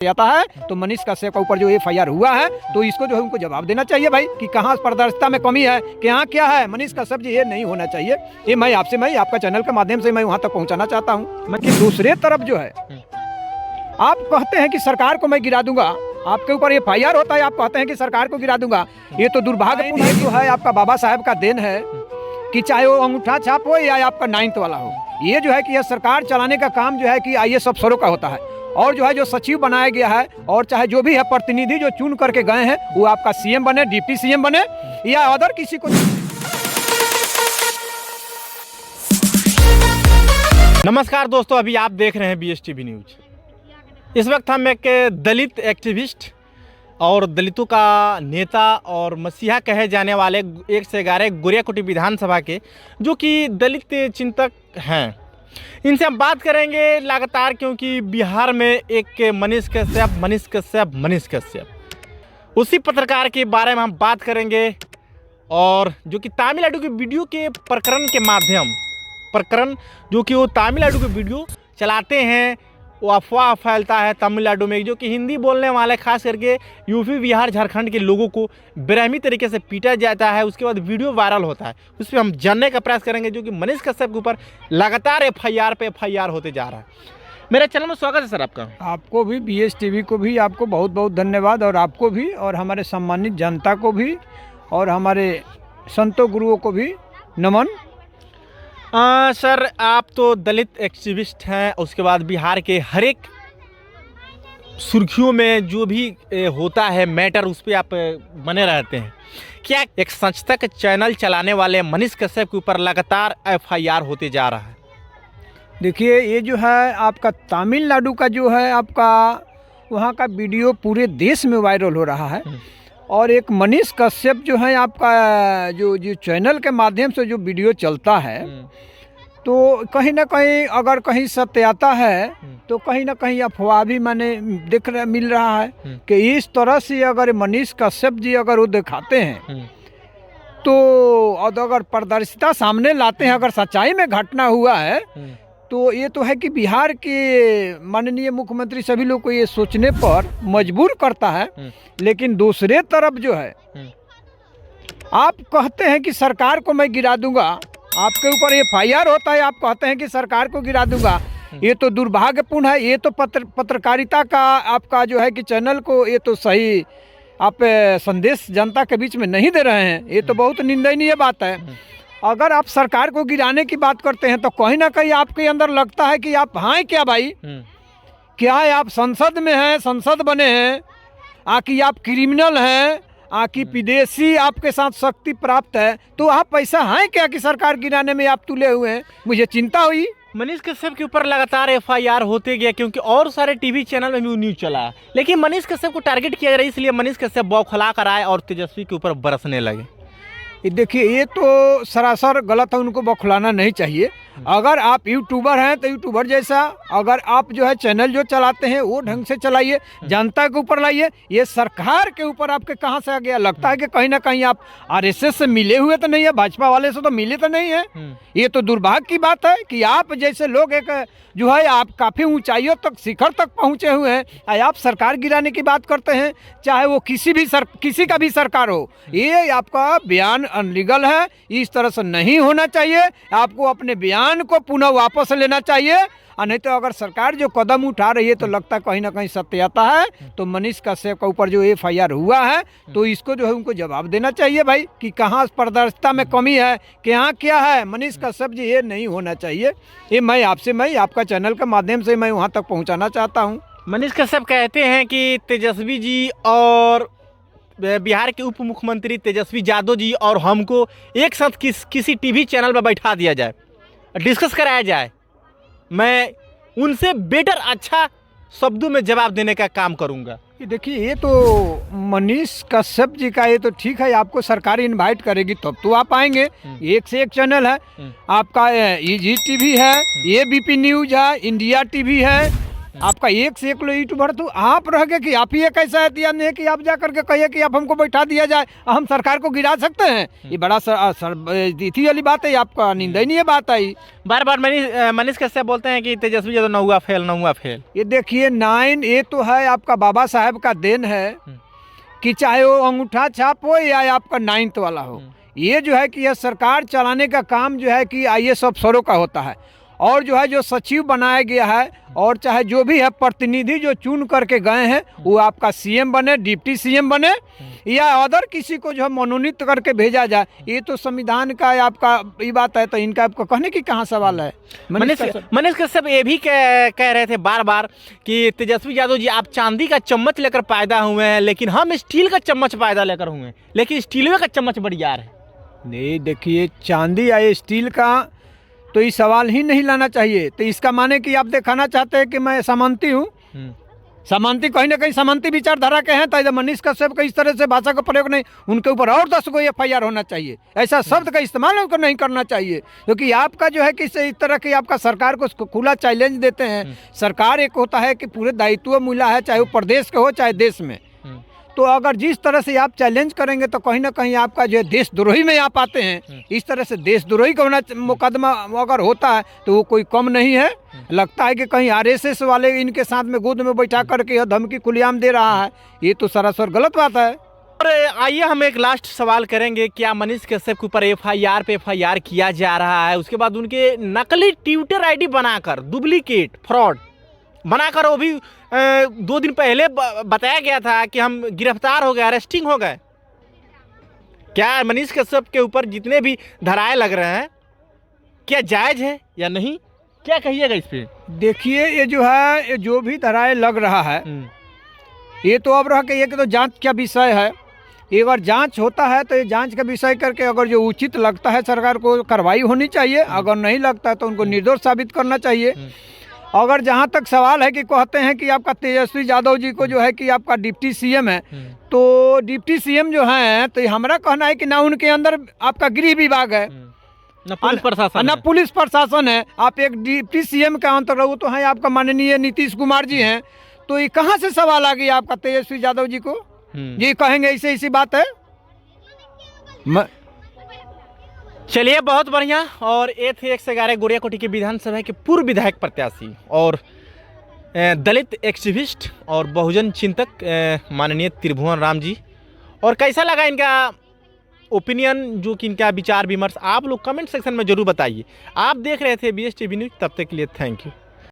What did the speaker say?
आता है तो मनीष कश्यप के ऊपर जो एफआईआर हुआ है तो इसको जो है उनको जवाब देना चाहिए भाई कि कहाँ पारदर्शिता में कमी है, कि यहाँ क्या है। मनीष कश्यप जी ये नहीं होना चाहिए। ये मैं आपका चैनल के माध्यम से मैं वहाँ तक पहुँचाना चाहता हूँ कि दूसरे तरफ जो है आप कहते हैं कि सरकार को मैं गिरा दूंगा, आपके ऊपर एफआईआर होता है, आप कहते हैं कि सरकार को गिरा दूंगा। ये तो दुर्भाग्यपूर्ण है। जो है आपका बाबा साहब का देन है कि चाहे वो अंगूठा छाप हो या आपका 9th वाला हो, ये जो है कि यह सरकार चलाने का काम जो है कि IAS अफसरों का होता है। और जो है जो सचिव बनाया गया है और चाहे जो भी है प्रतिनिधि जो चुन करके गए हैं वो आपका CM बने, डिप्टी CM बने या अदर किसी को। नमस्कार दोस्तों, अभी आप देख रहे हैं BSTV न्यूज। इस वक्त हम एक दलित एक्टिविस्ट और दलितों का नेता और मसीहा कहे जाने वाले 1 से 11 गोरियाकोटी विधानसभा के जो कि दलित चिंतक हैं, इनसे हम बात करेंगे लगातार, क्योंकि बिहार में एक मनीष कश्यप उसी पत्रकार के बारे में हम बात करेंगे। और जो कि तमिलनाडु के वीडियो के प्रकरण जो कि वो तमिलनाडु के वीडियो चलाते हैं, वो अफवाह फैलता है तमिलनाडु में, जो कि हिंदी बोलने वाले खास करके यूपी बिहार झारखंड के लोगों को बेरहमी तरीके से पीटा जाता है। उसके बाद वीडियो वायरल होता है, उस पर हम जानने का प्रयास करेंगे। जो कि मनीष कश्यप के ऊपर लगातार एफआईआर पे एफआईआर होते जा रहा है। मेरे चैनल में स्वागत है सर आपका। आपको भी BSTV को भी आपको बहुत बहुत धन्यवाद, और आपको भी और हमारे सम्मानित जनता को भी और हमारे संतों गुरुओं को भी नमन। सर आप तो दलित एक्टिविस्ट हैं, उसके बाद बिहार के हर एक सुर्खियों में जो भी होता है मैटर उस पर आप बने रहते हैं। क्या एक सच चैनल चलाने वाले मनीष कश्यप के ऊपर लगातार एफआईआर होते जा रहा है? देखिए, ये जो है आपका तमिलनाडु का जो है आपका वहाँ का वीडियो पूरे देश में वायरल हो रहा है। और एक मनीष कश्यप जो है आपका जो चैनल के माध्यम से जो वीडियो चलता है तो कहीं ना कहीं अगर कहीं सत्य आता है तो कहीं ना कहीं अफवाह भी मिल रहा है कि इस तरह से अगर मनीष कश्यप जी अगर वो दिखाते हैं तो अगर पारदर्शिता सामने लाते हैं, अगर सच्चाई में घटना हुआ है तो ये तो है कि बिहार के माननीय मुख्यमंत्री सभी लोग को ये सोचने पर मजबूर करता है। लेकिन दूसरे तरफ जो है आप कहते हैं कि सरकार को मैं गिरा दूंगा, आपके ऊपर एफआईआर होता है, आप कहते हैं कि सरकार को गिरा दूंगा। ये तो दुर्भाग्यपूर्ण है। ये तो पत्रकारिता का आपका जो है कि चैनल को ये तो सही आप संदेश जनता के बीच में नहीं दे रहे हैं। ये तो बहुत निंदनीय बात है। अगर आप सरकार को गिराने की बात करते हैं तो कहीं ना कहीं आपके अंदर लगता है कि आप हैं क्या भाई, क्या है आप संसद में हैं, संसद बने हैं, आकि आप क्रिमिनल हैं, आकि विदेशी आपके साथ शक्ति प्राप्त है, तो आप ऐसा हैं क्या कि सरकार गिराने में आप तुले हुए हैं? मुझे चिंता हुई। मनीष कश्यप के ऊपर लगातार एफआईआर होते गया, क्योंकि और सारे टीवी चैनल में भी न्यूज चला, लेकिन मनीष कश्यप को टारगेट किया जा रहा है, इसलिए मनीष कश्यप बौखला कर आए और तेजस्वी के ऊपर बरसने लगे। देखिए, ये तो सरासर गलत है, उनको बौखलाना नहीं चाहिए। अगर आप यूट्यूबर हैं तो यूट्यूबर जैसा, अगर आप जो है चैनल जो चलाते हैं वो ढंग से चलाइए, जनता के ऊपर लाइए। ये सरकार के ऊपर आपके कहाँ से आ गया? लगता है कि कहीं ना कहीं आप RSS से मिले हुए तो नहीं है, भाजपा वाले से तो मिले तो नहीं है। ये तो दुर्भाग्य की बात है कि आप जैसे लोग एक जो है आप काफ़ी ऊंचाइयों तक, शिखर तक पहुँचे हुए हैं, आप सरकार गिराने की बात करते हैं, चाहे वो किसी का भी सरकार हो। ये आपका बयान अनलीगल है, इस तरह से नहीं होना चाहिए। आपको अपने बयान को पुनः वापस लेना चाहिए, और नहीं तो अगर सरकार जो कदम उठा रही है तो लगता है कहीं ना कहीं सत्य आता है। तो मनीष कश्यप के ऊपर जो एफआईआर हुआ है तो इसको जो है उनको जवाब देना चाहिए भाई कि कहाँ पारदर्शिता में कमी है, कि यहाँ क्या है। मनीष कश्यप जी ये नहीं होना चाहिए। ये मैं आपका चैनल के माध्यम से मैं वहाँ तक पहुँचाना चाहता हूँ। मनीष कश्यप कहते हैं कि तेजस्वी जी और बिहार के उप मुख्यमंत्री तेजस्वी यादव जी और हमको एक साथ किसी टीवी चैनल पर बैठा दिया जाए, डिस्कस कराया जाए, मैं उनसे बेटर अच्छा शब्दों में जवाब देने का काम करूंगा। देखिए, ये तो मनीष कश्यप जी का ये तो ठीक है, आपको सरकार इनवाइट करेगी तब तो आप आएंगे। एक से एक चैनल है आपका, EG TV है, ABP न्यूज है, इंडिया TV है, आपका एक से एक लोग यूट्यूबर, तो आप रह गए कि आप ही एक ऐसा दिया नहीं है कि आप जा करके कहिए कि आप हमको बैठा दिया जाए, हम सरकार को गिरा सकते हैं। ये बड़ा इसी वाली बात है, आपका निंदा ही नहीं है बात आई। बार बार मनीष कश्यप बोलते हैं कि तेजस्वी यादव न हुआ फेल। ये देखिए 9 ये तो है आपका बाबा साहब का देन है कि चाहे वो अंगूठा छाप हो या आपका 9th वाला हो, ये जो है कि यह सरकार चलाने का काम जो है कि IAS अफसरों का होता है। और जो है जो सचिव बनाया गया है और चाहे जो भी है प्रतिनिधि जो चुन करके गए हैं, वो आपका CM बने, डिप्टी CM बने या अदर किसी को जो है मनोनीत करके भेजा जाए, ये तो संविधान का आपका ये बात है। तो इनका आपको कहने की कहाँ सवाल है। मनीष कश्यप ये भी कह रहे थे बार बार कि तेजस्वी यादव जी आप चांदी का चम्मच लेकर पैदा हुए हैं, लेकिन हम स्टील का चम्मच पैदा लेकर हुए हैं, लेकिन स्टील का चम्मच बढ़ियार है। नहीं देखिए, चांदी या स्टील का तो ये सवाल ही नहीं लाना चाहिए। तो इसका माने कि आप दिखाना चाहते हैं कि मैं सामंती हूँ। सामंती कहीं ना कहीं सामंती विचारधारा के हैं, तो मनीष कश्यप का इस तरह से भाषा का प्रयोग नहीं, उनके ऊपर और 10 को FIR होना चाहिए। ऐसा शब्द का इस्तेमाल उनको नहीं करना चाहिए, क्योंकि आपका जो है कि इस तरह की आपका सरकार को खुला चैलेंज देते हैं। सरकार एक होता है कि पूरे दायित्व मिला है, चाहे वो प्रदेश के हो चाहे देश में। तो अगर जिस तरह से आप चैलेंज करेंगे तो कहीं ना कहीं आपका जो है देशद्रोही में आप आते हैं। इस तरह से देशद्रोही का होना मुकदमा अगर होता है तो वो कोई कम नहीं है। लगता है कि कहीं RSS वाले इनके साथ में गोद में बैठा करके यह धमकी खुलेआम दे रहा है, ये तो सरासर गलत बात है। और आइए हम एक लास्ट सवाल करेंगे, क्या मनीष कश्यप के ऊपर FIR पे FIR किया जा रहा है, उसके बाद उनके नकली ट्विटर ID बनाकर डुप्लीकेट फ्रॉड बनाकर, वो भी 2 दिन पहले बताया गया था कि हम गिरफ्तार हो गए, अरेस्टिंग हो गए। क्या मनीष कश्यप के ऊपर जितने भी धाराएं लग रहे हैं क्या जायज़ है या नहीं, क्या कहिएगा इस पे? देखिए, ये जो है ये जो भी धाराएं लग रहा है, ये तो अब रह के ये तो जांच का विषय है। एक बार जांच होता है तो ये जांच का विषय करके अगर जो उचित लगता है सरकार को कार्रवाई होनी चाहिए, अगर नहीं लगता है तो उनको निर्दोष साबित करना चाहिए। अगर जहाँ तक सवाल है कि कहते हैं कि आपका तेजस्वी यादव जी को जो है कि आपका डिप्टी CM है, तो डिप्टी CM जो है, तो हमारा कहना है कि ना उनके अंदर आपका गृह विभाग है, ना पुलिस प्रशासन है। आप एक डिप्टी CM का अंतर्गत तो है आपका माननीय नीतीश कुमार जी हैं, तो ये कहाँ से सवाल आ गया आपका तेजस्वी यादव जी को? ये कहेंगे ऐसी बात है। चलिए, बहुत बढ़िया। और ये थे 111 गोरियाकोटी के विधानसभा के पूर्व विधायक प्रत्याशी और दलित एक्टिविस्ट और बहुजन चिंतक माननीय त्रिभुवन राम जी। और कैसा लगा इनका ओपिनियन, जो कि इनका विचार विमर्श, आप लोग कमेंट सेक्शन में जरूर बताइए। आप देख रहे थे BSTV न्यूज़, तब तक के लिए थैंक यू।